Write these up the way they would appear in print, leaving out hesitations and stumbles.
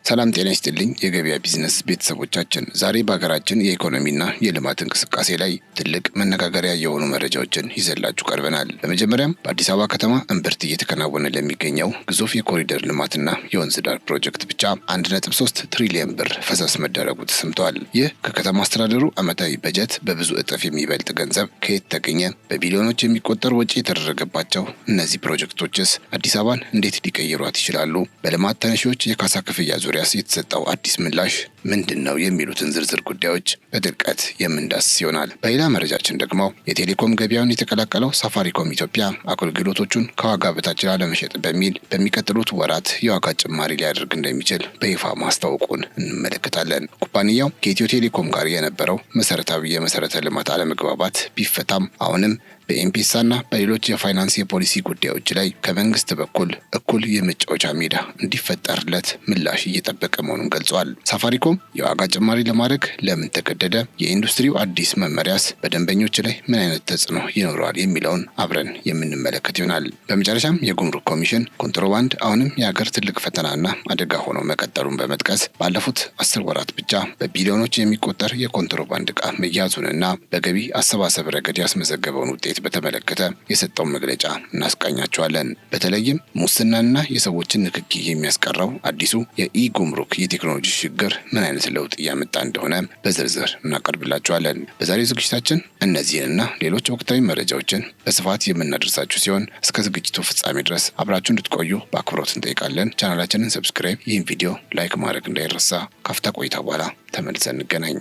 ሰላም ጤና ይስጥልኝ የገበያ ቢዝነስ ቤተሰቦቻችን፣ ዛሬ በሀገራችን የኢኮኖሚና የልማት እንቅስቃሴ ላይ ትልቅ መነጋገሪያ የሆኑ መረጃዎችን ይዘላችሁ ቀርበናል። በመጀመሪያም በአዲስ አበባ ከተማ እምብርት እየተከናወነ ለሚገኘው ግዙፍ የኮሪደር ልማትና የወንዝ ዳር ፕሮጀክት ብቻ 1.3 ትሪሊዮን ብር ፈሰስ መደረጉ ተሰምቷል። ይህ ከከተማ አስተዳደሩ ዓመታዊ በጀት በብዙ እጥፍ የሚበልጥ ገንዘብ ከየት ተገኘ? በቢሊዮኖች የሚቆጠር ወጪ የተደረገባቸው እነዚህ ፕሮጀክቶችስ አዲስ አበባን እንዴት ሊቀይሯት ይችላሉ? በልማት ተነሺዎች የካሳ ክፍያ ዙሪያ የተሰጠው አዲስ ምላሽ ምንድን ነው? የሚሉትን ዝርዝር ጉዳዮች በጥልቀት የምንዳስስ ይሆናል። በሌላ መረጃችን ደግሞ የቴሌኮም ገበያውን የተቀላቀለው ሳፋሪኮም ኢትዮጵያ አገልግሎቶቹን ከዋጋ በታች ላለመሸጥ በሚል በሚቀጥሉት ወራት የዋጋ ጭማሪ ሊያደርግ እንደሚችል በይፋ ማስታወቁን እንመለከታለን። ኩባንያው ከኢትዮ ቴሌኮም ጋር የነበረው መሰረታዊ የመሰረተ ልማት አለመግባባት ቢፈታም አሁንም በኤምፔሳና በሌሎች የፋይናንስ የፖሊሲ ጉዳዮች ላይ ከመንግስት በኩል እኩል የመጫወቻ ሜዳ እንዲፈጠርለት ምላሽ እየጠበቀ መሆኑን ገልጿል። ሳፋሪኮም የዋጋ ጭማሪ ለማድረግ ለምን ተገደደ? የኢንዱስትሪው አዲስ መመሪያስ በደንበኞች ላይ ምን አይነት ተጽዕኖ ይኖረዋል? የሚለውን አብረን የምንመለከት ይሆናል። በመጨረሻም የጉምሩክ ኮሚሽን ኮንትሮባንድ አሁንም የሀገር ትልቅ ፈተናና አደጋ ሆኖ መቀጠሉን በመጥቀስ ባለፉት 10 ወራት ብቻ በቢሊዮኖች የሚቆጠር የኮንትሮባንድ ዕቃ መያዙንና በገቢ አሰባሰብ ረገድ ያስመዘገበውን ውጤት በተመለከተ የሰጠውን መግለጫ እናስቃኛቸዋለን። በተለይም ሙስናና የሰዎችን ንክኪ የሚያስቀረው አዲሱ የኢ-ጉምሩክ የቴክኖሎጂ ሽግግር ምን አይነት ለውጥ እያመጣ እንደሆነ በዝርዝር እናቀርብላቸዋለን። በዛሬው ዝግጅታችን እነዚህንና ሌሎች ወቅታዊ መረጃዎችን በስፋት የምናደርሳችሁ ሲሆን እስከ ዝግጅቱ ፍጻሜ ድረስ አብራችሁ እንድትቆዩ በአክብሮት እንጠይቃለን። ቻናላችንን ሰብስክራይብ፣ ይህን ቪዲዮ ላይክ ማድረግ እንዳይረሳ። ካፍታ ቆይታ በኋላ ተመልሰን እንገናኝ።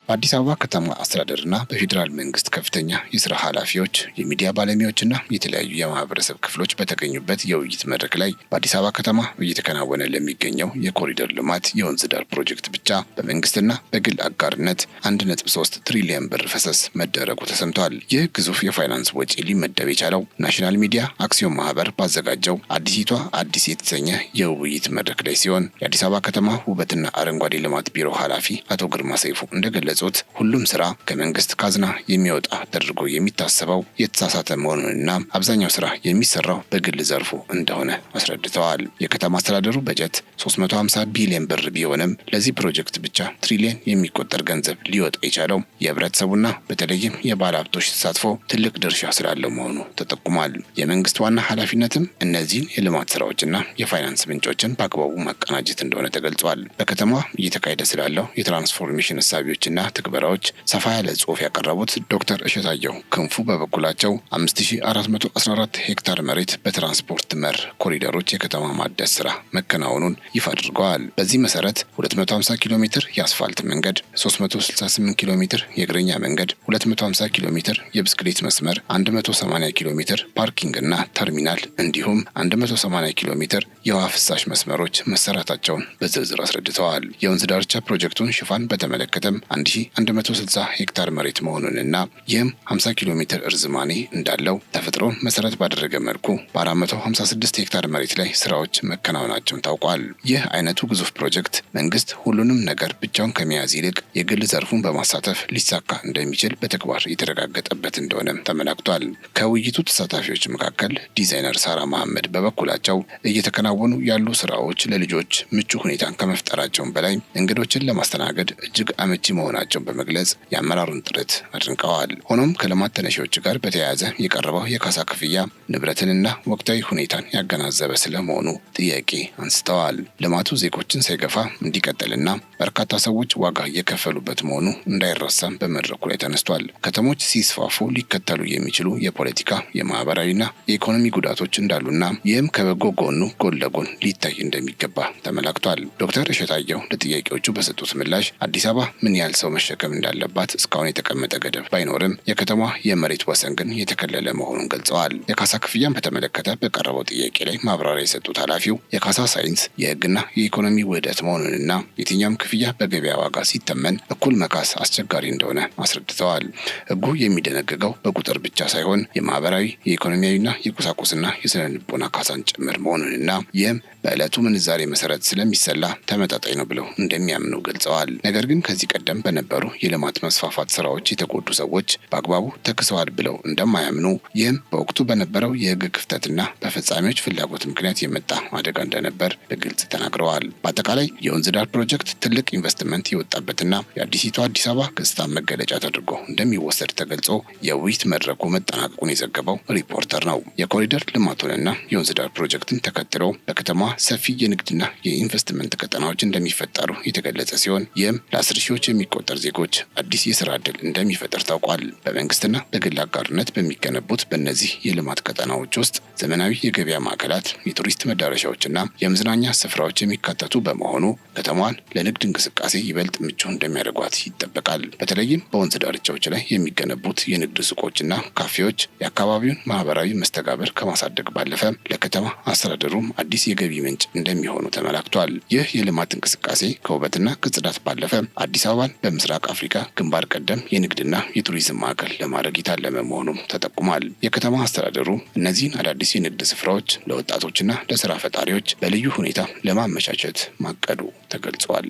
በአዲስ አበባ ከተማ አስተዳደርና በፌዴራል መንግስት ከፍተኛ የስራ ኃላፊዎች፣ የሚዲያ ባለሙያዎችና የተለያዩ የማህበረሰብ ክፍሎች በተገኙበት የውይይት መድረክ ላይ በአዲስ አበባ ከተማ እየተከናወነ ለሚገኘው የኮሪደር ልማት የወንዝ ዳር ፕሮጀክት ብቻ በመንግስትና በግል አጋርነት 1.3 ትሪሊዮን ብር ፈሰስ መደረጉ ተሰምቷል። ይህ ግዙፍ የፋይናንስ ወጪ ሊመደብ የቻለው ናሽናል ሚዲያ አክሲዮን ማህበር ባዘጋጀው አዲሲቷ አዲስ የተሰኘ የውይይት መድረክ ላይ ሲሆን የአዲስ አበባ ከተማ ውበትና አረንጓዴ ልማት ቢሮ ኃላፊ አቶ ግርማ ሰይፉ እንደገለጹ ሁሉም ስራ ከመንግስት ካዝና የሚወጣ ተደርጎ የሚታሰበው የተሳሳተ መሆኑንና አብዛኛው ስራ የሚሰራው በግል ዘርፉ እንደሆነ አስረድተዋል። የከተማ አስተዳደሩ በጀት 350 ቢሊዮን ብር ቢሆንም ለዚህ ፕሮጀክት ብቻ ትሪሊዮን የሚቆጠር ገንዘብ ሊወጣ የቻለው የህብረተሰቡና በተለይም የባለ ሀብቶች ተሳትፎ ትልቅ ድርሻ ስላለው መሆኑ ተጠቁሟል። የመንግስት ዋና ኃላፊነትም እነዚህን የልማት ስራዎችና የፋይናንስ ምንጮችን በአግባቡ ማቀናጀት እንደሆነ ተገልጿል። በከተማዋ እየተካሄደ ስላለው የትራንስፎርሜሽን እሳቢዎችና ትግበራዎች ሰፋ ያለ ጽሑፍ ያቀረቡት ዶክተር እሸታየሁ ክንፉ በበኩላቸው 5414 ሄክታር መሬት በትራንስፖርት መር ኮሪደሮች የከተማ ማደስ ስራ መከናወኑን ይፋ አድርገዋል። በዚህ መሰረት 250 ኪሎ ሜትር የአስፋልት መንገድ፣ 368 ኪሎ ሜትር የእግረኛ መንገድ፣ 250 ኪሎ ሜትር የብስክሌት መስመር፣ 180 ኪሎ ሜትር ፓርኪንግ እና ተርሚናል እንዲሁም 180 ኪሎ ሜትር የውሃ ፍሳሽ መስመሮች መሰራታቸውን በዝርዝር አስረድተዋል። የወንዝ ዳርቻ ፕሮጀክቱን ሽፋን በተመለከተም 1160 ሄክታር መሬት መሆኑንና ይህም 50 ኪሎ ሜትር እርዝማኔ እንዳለው ተፈጥሮን መሰረት ባደረገ መልኩ በ456 ሄክታር መሬት ላይ ስራዎች መከናወናቸውን ታውቋል። ይህ አይነቱ ግዙፍ ፕሮጀክት መንግስት ሁሉንም ነገር ብቻውን ከመያዝ ይልቅ የግል ዘርፉን በማሳተፍ ሊሳካ እንደሚችል በተግባር የተረጋገጠበት እንደሆነም ተመላክቷል። ከውይይቱ ተሳታፊዎች መካከል ዲዛይነር ሳራ መሐመድ በበኩላቸው እየተከናወኑ ያሉ ስራዎች ለልጆች ምቹ ሁኔታን ከመፍጠራቸውን በላይ እንግዶችን ለማስተናገድ እጅግ አመቺ መሆናቸውን በመግለጽ የአመራሩን ጥረት አድንቀዋል። ሆኖም ከልማት ተነሺዎች ጋር በተያያዘ የቀረበው የካሳ ክፍያ ንብረትንና ወቅታዊ ሁኔታን ያገናዘበ ስለመሆኑ ጥያቄ አንስተዋል። ልማቱ ዜጎችን ሳይገፋ እንዲቀጥልና በርካታ ሰዎች ዋጋ እየከፈሉበት መሆኑ እንዳይረሳም በመድረኩ ላይ ተነስቷል። ከተሞች ሲስፋፉ ሊከተሉ የሚችሉ የፖለቲካ የማህበራዊና የኢኮኖሚ ጉዳቶች እንዳሉና ይህም ከበጎ ጎኑ ጎን ለጎን ሊታይ እንደሚገባ ተመላክቷል። ዶክተር እሸታየሁ ለጥያቄዎቹ በሰጡት ምላሽ አዲስ አበባ ምን ያህል ሰው መሸከም እንዳለባት እስካሁን የተቀመጠ ገደብ ባይኖርም የከተማ የመሬት ወሰን ግን የተከለለ መሆኑን ገልጸዋል። የካሳ ክፍያን በተመለከተ በቀረበው ጥያቄ ላይ ማብራሪያ የሰጡት ኃላፊው የካሳ ሳይንስ የህግና የኢኮኖሚ ውህደት መሆኑንና የትኛውም ክፍያ በገበያ ዋጋ ሲተመን እኩል መካስ አስቸጋሪ እንደሆነ አስረድተዋል። ህጉ የሚደነግገው በቁጥር ብቻ ሳይሆን የማህበራዊ የኢኮኖሚያዊና የቁሳቁስና የስነ ልቦና ካሳን ጭምር መሆኑንና ይህም በዕለቱ ምንዛሬ መሰረት ስለሚሰላ ተመጣጣኝ ነው ብለው እንደሚያምኑ ገልጸዋል። ነገር ግን ከዚህ ቀደም በነበ በነበሩ የልማት መስፋፋት ስራዎች የተጎዱ ሰዎች በአግባቡ ተክሰዋል ብለው እንደማያምኑ፣ ይህም በወቅቱ በነበረው የህግ ክፍተትና በፈጻሚዎች ፍላጎት ምክንያት የመጣ አደጋ እንደነበር በግልጽ ተናግረዋል። በአጠቃላይ የወንዝ ዳር ፕሮጀክት ትልቅ ኢንቨስትመንት የወጣበትና የአዲሲቷ አዲስ አበባ ገጽታ መገለጫ ተደርጎ እንደሚወሰድ ተገልጾ የውይይት መድረኩ መጠናቀቁን የዘገበው ሪፖርተር ነው። የኮሪደር ልማቱንና የወንዝ ዳር ፕሮጀክትን ተከትሎ በከተማዋ ሰፊ የንግድና የኢንቨስትመንት ቀጠናዎች እንደሚፈጠሩ የተገለጸ ሲሆን ይህም ለ10 ሺዎች የሚቆጠር ዜጎች አዲስ የስራ ዕድል እንደሚፈጠር ታውቋል። በመንግስትና በግል አጋርነት በሚገነቡት በእነዚህ የልማት ቀጠናዎች ውስጥ ዘመናዊ የገበያ ማዕከላት፣ የቱሪስት መዳረሻዎችና የመዝናኛ ስፍራዎች የሚካተቱ በመሆኑ ከተማዋን ለንግድ እንቅስቃሴ ይበልጥ ምቹ እንደሚያደርጓት ይጠበቃል። በተለይም በወንዝ ዳርቻዎች ላይ የሚገነቡት የንግድ ሱቆችና ካፌዎች የአካባቢውን ማህበራዊ መስተጋብር ከማሳደግ ባለፈ ለከተማ አስተዳደሩም አዲስ የገቢ ምንጭ እንደሚሆኑ ተመላክቷል። ይህ የልማት እንቅስቃሴ ከውበትና ከጽዳት ባለፈ አዲስ አበባን በምስራቅ አፍሪካ ግንባር ቀደም የንግድና የቱሪዝም ማዕከል ለማድረግ የታለመ መሆኑም ተጠቁሟል። የከተማ አስተዳደሩ እነዚህን አዳዲስ የንግድ ስፍራዎች ለወጣቶችና ለስራ ፈጣሪዎች በልዩ ሁኔታ ለማመቻቸት ማቀዱ ተገልጿል።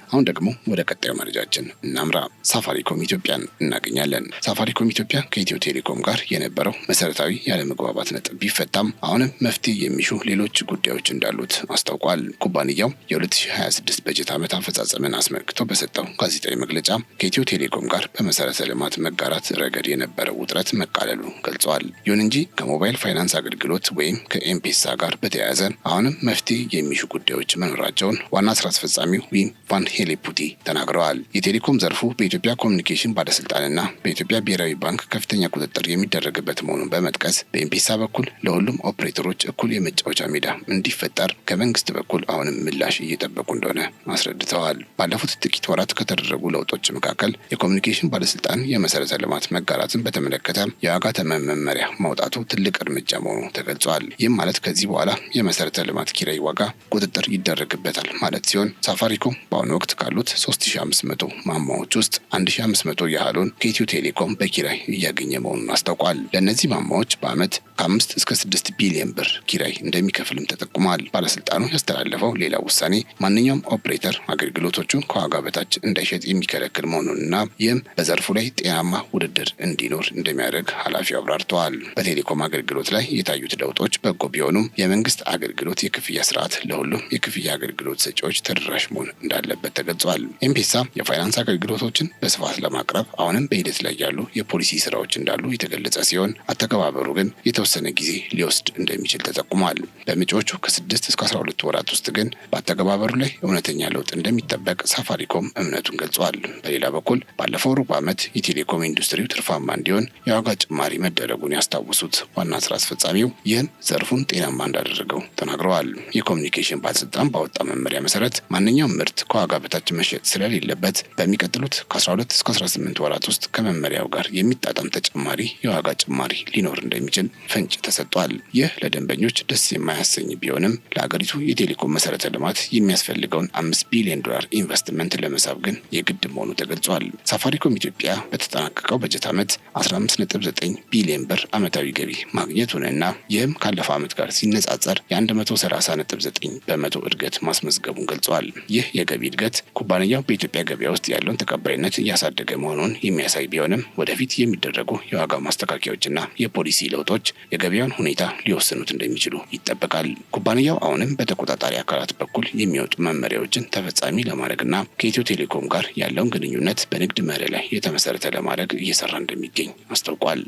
አሁን ደግሞ ወደ ቀጣዩ መረጃችን እናምራ። ሳፋሪኮም ኢትዮጵያን እናገኛለን። ሳፋሪኮም ኢትዮጵያ ከኢትዮ ቴሌኮም ጋር የነበረው መሰረታዊ ያለመግባባት ነጥብ ቢፈታም አሁንም መፍትሄ የሚሹ ሌሎች ጉዳዮች እንዳሉት አስታውቋል። ኩባንያው የ2026 በጀት ዓመት አፈጻጸምን አስመልክቶ በሰጠው ጋዜጣዊ መግለጫ ከኢትዮ ቴሌኮም ጋር በመሰረተ ልማት መጋራት ረገድ የነበረው ውጥረት መቃለሉ ገልጸዋል። ይሁን እንጂ ከሞባይል ፋይናንስ አገልግሎት ወይም ከኤምፔሳ ጋር በተያያዘ አሁንም መፍትሄ የሚሹ ጉዳዮች መኖራቸውን ዋና ስራ አስፈጻሚው ዊም ቫን ሄሌፑቲ ተናግረዋል። የቴሌኮም ዘርፉ በኢትዮጵያ ኮሚኒኬሽን ባለስልጣንና በኢትዮጵያ ብሔራዊ ባንክ ከፍተኛ ቁጥጥር የሚደረግበት መሆኑን በመጥቀስ በኤምፔሳ በኩል ለሁሉም ኦፕሬተሮች እኩል የመጫወቻ ሜዳ እንዲፈጠር ከመንግስት በኩል አሁንም ምላሽ እየጠበቁ እንደሆነ አስረድተዋል። ባለፉት ጥቂት ወራት ከተደረጉ ለውጦች መካከል የኮሚኒኬሽን ባለስልጣን የመሰረተ ልማት መጋራትን በተመለከተ የዋጋ ተመን መመሪያ ማውጣቱ ትልቅ እርምጃ መሆኑ ተገልጿል። ይህም ማለት ከዚህ በኋላ የመሰረተ ልማት ኪራይ ዋጋ ቁጥጥር ይደረግበታል ማለት ሲሆን ሳፋሪኮም በአሁኑ ወቅት ካሉት 3500 ማማዎች ውስጥ 1500 ያህሉን ከኢትዮ ቴሌኮም በኪራይ እያገኘ መሆኑን አስታውቋል። ለእነዚህ ማማዎች በዓመት ከ5 እስከ 6 ቢሊዮን ብር ኪራይ እንደሚከፍልም ተጠቁሟል። ባለስልጣኑ ያስተላለፈው ሌላ ውሳኔ ማንኛውም ኦፕሬተር አገልግሎቶቹን ከዋጋ በታች እንዳይሸጥ የሚከለክል መሆኑንና ይህም በዘርፉ ላይ ጤናማ ውድድር እንዲኖር እንደሚያደርግ ኃላፊው አብራርተዋል። በቴሌኮም አገልግሎት ላይ የታዩት ለውጦች በጎ ቢሆኑም የመንግስት አገልግሎት የክፍያ ስርዓት ለሁሉም የክፍያ አገልግሎት ሰጪዎች ተደራሽ መሆን እንዳለበት ተገልጿል። ኤምፔሳ የፋይናንስ አገልግሎቶችን በስፋት ለማቅረብ አሁንም በሂደት ላይ ያሉ የፖሊሲ ስራዎች እንዳሉ የተገለጸ ሲሆን አተገባበሩ ግን የተወሰነ ጊዜ ሊወስድ እንደሚችል ተጠቁሟል። በመጪዎቹ ከ6 እስከ 12 ወራት ውስጥ ግን በአተገባበሩ ላይ እውነተኛ ለውጥ እንደሚጠበቅ ሳፋሪኮም እምነቱን ገልጿል። በሌላ በኩል ባለፈው ሩብ ዓመት የቴሌኮም ኢንዱስትሪው ትርፋማ እንዲሆን የዋጋ ጭማሪ መደረጉን ያስታወሱት ዋና ስራ አስፈጻሚው ይህም ዘርፉን ጤናማ እንዳደረገው ተናግረዋል። የኮሚኒኬሽን ባለስልጣን ባወጣ መመሪያ መሰረት ማንኛውም ምርት ከዋጋ በታች መሸጥ ስለሌለበት በሚቀጥሉት ከ12 እስከ 18 ወራት ውስጥ ከመመሪያው ጋር የሚጣጣም ተጨማሪ የዋጋ ጭማሪ ሊኖር እንደሚችል ፍንጭ ተሰጥቷል። ይህ ለደንበኞች ደስ የማያሰኝ ቢሆንም ለሀገሪቱ የቴሌኮም መሰረተ ልማት የሚያስፈልገውን $5 ቢሊዮን ኢንቨስትመንት ለመሳብ ግን የግድ መሆኑ ተገልጿል። ሳፋሪኮም ኢትዮጵያ በተጠናቀቀው በጀት ዓመት 15.9 ቢሊዮን ብር ዓመታዊ ገቢ ማግኘቱንና ይህም ካለፈው ዓመት ጋር ሲነጻጸር የ130.9 በመቶ እድገት ማስመዝገቡን ገልጿል። ይህ የገቢ እድገት ኩባንያው በኢትዮጵያ ገበያ ውስጥ ያለውን ተቀባይነት እያሳደገ መሆኑን የሚያሳይ ቢሆንም ወደፊት የሚደረጉ የዋጋ ማስተካከያዎችና የፖሊሲ ለውጦች የገበያውን ሁኔታ ሊወስኑት እንደሚችሉ ይጠበቃል። ኩባንያው አሁንም በተቆጣጣሪ አካላት በኩል የሚወጡ መመሪያዎችን ተፈጻሚ ለማድረግና ከኢትዮ ቴሌኮም ጋር ያለውን ግንኙነት በንግድ መርህ ላይ የተመሰረተ ለማድረግ እየሰራ እንደሚገኝ አስታውቋል።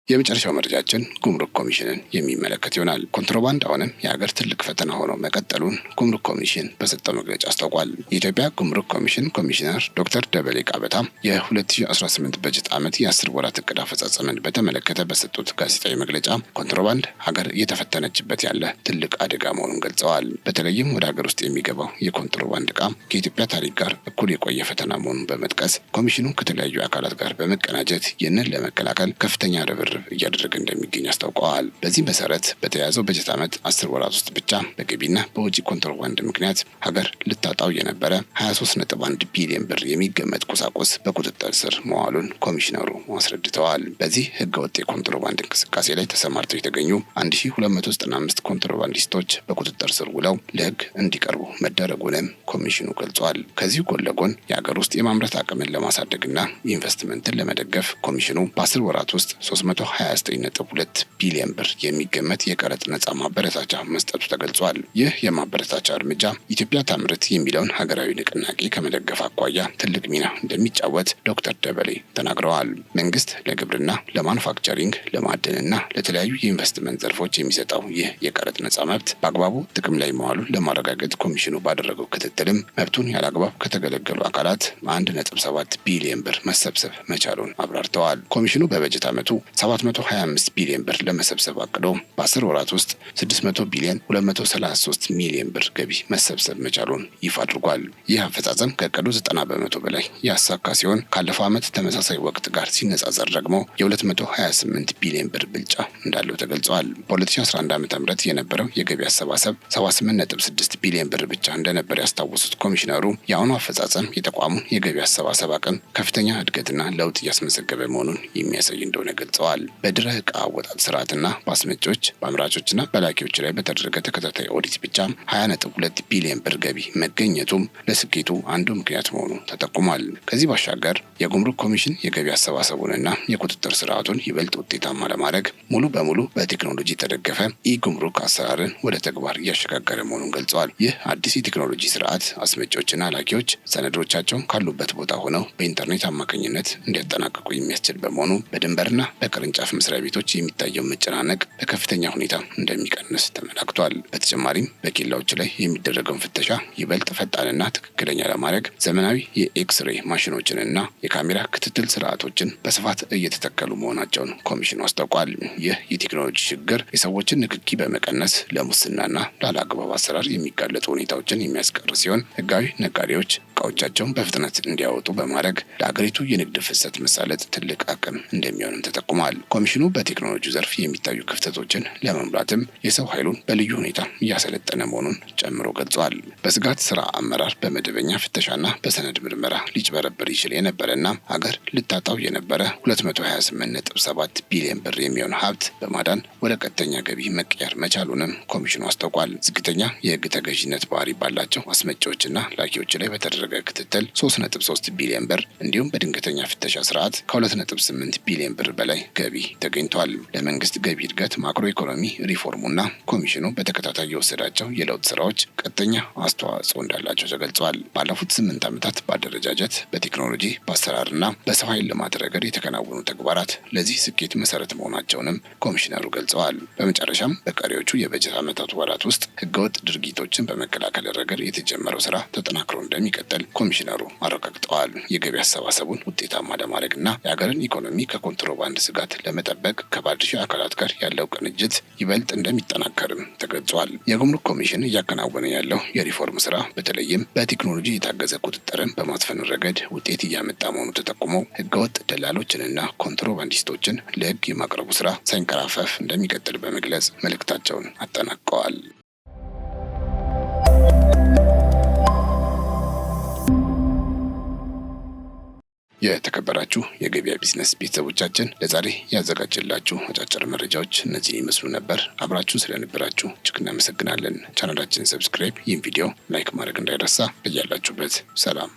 የመጨረሻው መረጃችን ጉምሩክ ኮሚሽንን የሚመለከት ይሆናል። ኮንትሮባንድ አሁንም የሀገር ትልቅ ፈተና ሆኖ መቀጠሉን ጉምሩክ ኮሚሽን በሰጠው መግለጫ አስታውቋል። የኢትዮጵያ ጉምሩክ ኮሚሽን ኮሚሽነር ዶክተር ደበሌ ቃበታ የ2018 በጀት ዓመት የ10 ወራት እቅድ አፈጻጸምን በተመለከተ በሰጡት ጋዜጣዊ መግለጫ ኮንትሮባንድ ሀገር እየተፈተነችበት ያለ ትልቅ አደጋ መሆኑን ገልጸዋል። በተለይም ወደ ሀገር ውስጥ የሚገባው የኮንትሮባንድ ዕቃ ከኢትዮጵያ ታሪክ ጋር እኩል የቆየ ፈተና መሆኑን በመጥቀስ ኮሚሽኑ ከተለያዩ አካላት ጋር በመቀናጀት ይህንን ለመከላከል ከፍተኛ ርብርብ እንዲቀርብ እያደረገ እንደሚገኝ አስታውቀዋል። በዚህ መሰረት በተያዘው በጀት ዓመት 10 ወራት ውስጥ ብቻ በገቢና በውጪ ኮንትሮባንድ ምክንያት ሀገር ልታጣው የነበረ 23.1 ቢሊዮን ብር የሚገመት ቁሳቁስ በቁጥጥር ስር መዋሉን ኮሚሽነሩ አስረድተዋል። በዚህ ህገወጥ የኮንትሮባንድ እንቅስቃሴ ላይ ተሰማርተው የተገኙ 1295 ኮንትሮባንዲስቶች በቁጥጥር ስር ውለው ለህግ እንዲቀርቡ መደረጉንም ኮሚሽኑ ገልጿል። ከዚሁ ጎን ለጎን የሀገር ውስጥ የማምረት አቅምን ለማሳደግና ኢንቨስትመንትን ለመደገፍ ኮሚሽኑ በ10 ወራት ውስጥ 329.2 ቢሊዮን ብር የሚገመት የቀረጥ ነጻ ማበረታቻ መስጠቱ ተገልጿል። ይህ የማበረታቻ እርምጃ ኢትዮጵያ ታምርት የሚለውን ሀገራዊ ንቅናቄ ከመደገፍ አኳያ ትልቅ ሚና እንደሚጫወት ዶክተር ደበሌ ተናግረዋል። መንግስት ለግብርና፣ ለማኑፋክቸሪንግ፣ ለማዕድንና ለተለያዩ የኢንቨስትመንት ዘርፎች የሚሰጠው ይህ የቀረጥ ነጻ መብት በአግባቡ ጥቅም ላይ መዋሉን ለማረጋገጥ ኮሚሽኑ ባደረገው ክትትልም መብቱን ያለአግባብ ከተገለገሉ አካላት 1.7 ቢሊዮን ብር መሰብሰብ መቻሉን አብራርተዋል። ኮሚሽኑ በበጀት ዓመቱ 725 ቢሊዮን ብር ለመሰብሰብ አቅዶ በ10 ወራት ውስጥ 600 ቢሊዮን 233 ሚሊዮን ብር ገቢ መሰብሰብ መቻሉን ይፋ አድርጓል። ይህ አፈጻጸም ከዕቅዱ 90 በመቶ በላይ ያሳካ ሲሆን ካለፈው ዓመት ተመሳሳይ ወቅት ጋር ሲነጻጸር ደግሞ የ228 ቢሊዮን ብር ብልጫ እንዳለው ተገልጿል። በ2011 ዓ.ም የነበረው የገቢ አሰባሰብ 78.6 ቢሊዮን ብር ብቻ እንደነበር ያስታወሱት ኮሚሽነሩ የአሁኑ አፈጻጸም የተቋሙን የገቢ አሰባሰብ አቅም ከፍተኛ እድገትና ለውጥ እያስመዘገበ መሆኑን የሚያሳይ እንደሆነ ገልጸዋል። በድረ ዕቃ አወጣጥ ስርዓትና በአስመጪዎች በአምራቾችና በላኪዎች ላይ በተደረገ ተከታታይ ኦዲት ብቻ 20.2 ቢሊዮን ብር ገቢ መገኘቱም ለስኬቱ አንዱ ምክንያት መሆኑ ተጠቁሟል። ከዚህ ባሻገር የጉምሩክ ኮሚሽን የገቢ አሰባሰቡንና የቁጥጥር ስርዓቱን ይበልጥ ውጤታማ ለማድረግ ሙሉ በሙሉ በቴክኖሎጂ የተደገፈ ኢጉምሩክ አሰራርን ወደ ተግባር እያሸጋገረ መሆኑን ገልጸዋል። ይህ አዲስ የቴክኖሎጂ ስርዓት አስመጪዎችና ላኪዎች ሰነዶቻቸውን ካሉበት ቦታ ሆነው በኢንተርኔት አማካኝነት እንዲያጠናቅቁ የሚያስችል በመሆኑ በድንበርና በቅርንጫፍ መስሪያ ቤቶች የሚታየው መጨናነቅ በከፍተኛ ሁኔታ እንደሚቀንስ ተመላክቷል። በተጨማሪም በኬላዎች ላይ የሚደረገውን ፍተሻ ይበልጥ ፈጣንና ትክክለኛ ለማድረግ ዘመናዊ የኤክስሬይ ማሽኖችንና የካሜራ ክትትል ስርዓቶችን በስፋት እየተተከሉ መሆናቸውን ኮሚሽኑ አስታውቋል። ይህ የቴክኖሎጂ ችግር የሰዎችን ንክኪ በመቀነስ ለሙስናና ላላግባብ አሰራር የሚጋለጡ ሁኔታዎችን የሚያስቀር ሲሆን ህጋዊ ነጋዴዎች እቃዎቻቸውን በፍጥነት እንዲያወጡ በማድረግ ለአገሪቱ የንግድ ፍሰት መሳለጥ ትልቅ አቅም እንደሚሆንም ተጠቁሟል። ኮሚሽኑ በቴክኖሎጂ ዘርፍ የሚታዩ ክፍተቶችን ለመሙላትም የሰው ኃይሉን በልዩ ሁኔታ እያሰለጠነ መሆኑን ጨምሮ ገልጿል። በስጋት ስራ አመራር፣ በመደበኛ ፍተሻና በሰነድ ምርመራ ሊጭበረበር ይችል የነበረና ሀገር ልታጣው የነበረ 228.7 ቢሊዮን ብር የሚሆን ሀብት በማዳን ወደ ቀጥተኛ ገቢ መቀየር መቻሉንም ኮሚሽኑ አስታውቋል። ዝቅተኛ የህግ ተገዥነት ባህሪ ባላቸው አስመጪዎችና ላኪዎች ላይ በተደረገ ክትትል 3.3 ቢሊዮን ብር እንዲሁም በድንገተኛ ፍተሻ ስርዓት ከ2.8 ቢሊዮን ብር በላይ ገቢ ተገኝቷል። ለመንግስት ገቢ እድገት ማክሮ ኢኮኖሚ ሪፎርሙና ኮሚሽኑ በተከታታይ የወሰዳቸው የለውጥ ስራዎች ቀጥተኛ አስተዋጽኦ እንዳላቸው ተገልጿል። ባለፉት 8 ዓመታት በአደረጃጀት፣ በቴክኖሎጂ፣ በአሰራርና በሰው ኃይል ልማት ረገድ የተከናወኑ ተግባራት ለዚህ ስኬት መሰረት መሆናቸውንም ኮሚሽነሩ ገልጸዋል። በመጨረሻም በቀሪዎቹ የበጀት ዓመታት ወራት ውስጥ ህገወጥ ድርጊቶችን በመከላከል ረገድ የተጀመረው ስራ ተጠናክሮ እንደሚቀጥል ኮሚሽነሩ አረጋግጠዋል። የገቢ አሰባሰቡን ውጤታማ ለማድረግና የሀገርን ኢኮኖሚ ከኮንትሮባንድ ስጋት ለመጠበቅ ከባለድርሻ አካላት ጋር ያለው ቅንጅት ይበልጥ እንደሚጠናከርም ተገልጿል። የጉምሩክ ኮሚሽን እያከናወነ ያለው የሪፎርም ስራ በተለይም በቴክኖሎጂ የታገዘ ቁጥጥርን በማስፈን ረገድ ውጤት እያመጣ መሆኑ ተጠቁሞ ህገወጥ ደላሎችንና ኮንትሮባንዲስቶችን ለህግ የማቅረቡ ስራ ሳይንቀራፈፍ እንደሚቀጥል በመግለጽ መልእክታቸውን አጠናቀዋል። የተከበራችሁ የገበያ ቢዝነስ ቤተሰቦቻችን ለዛሬ ያዘጋጀላችሁ አጫጭር መረጃዎች እነዚህን ይመስሉ ነበር። አብራችሁ ስለነበራችሁ እጅግ እናመሰግናለን። ቻናላችንን ሰብስክራይብ፣ ይህን ቪዲዮ ላይክ ማድረግ እንዳይረሳ። በያላችሁበት ሰላም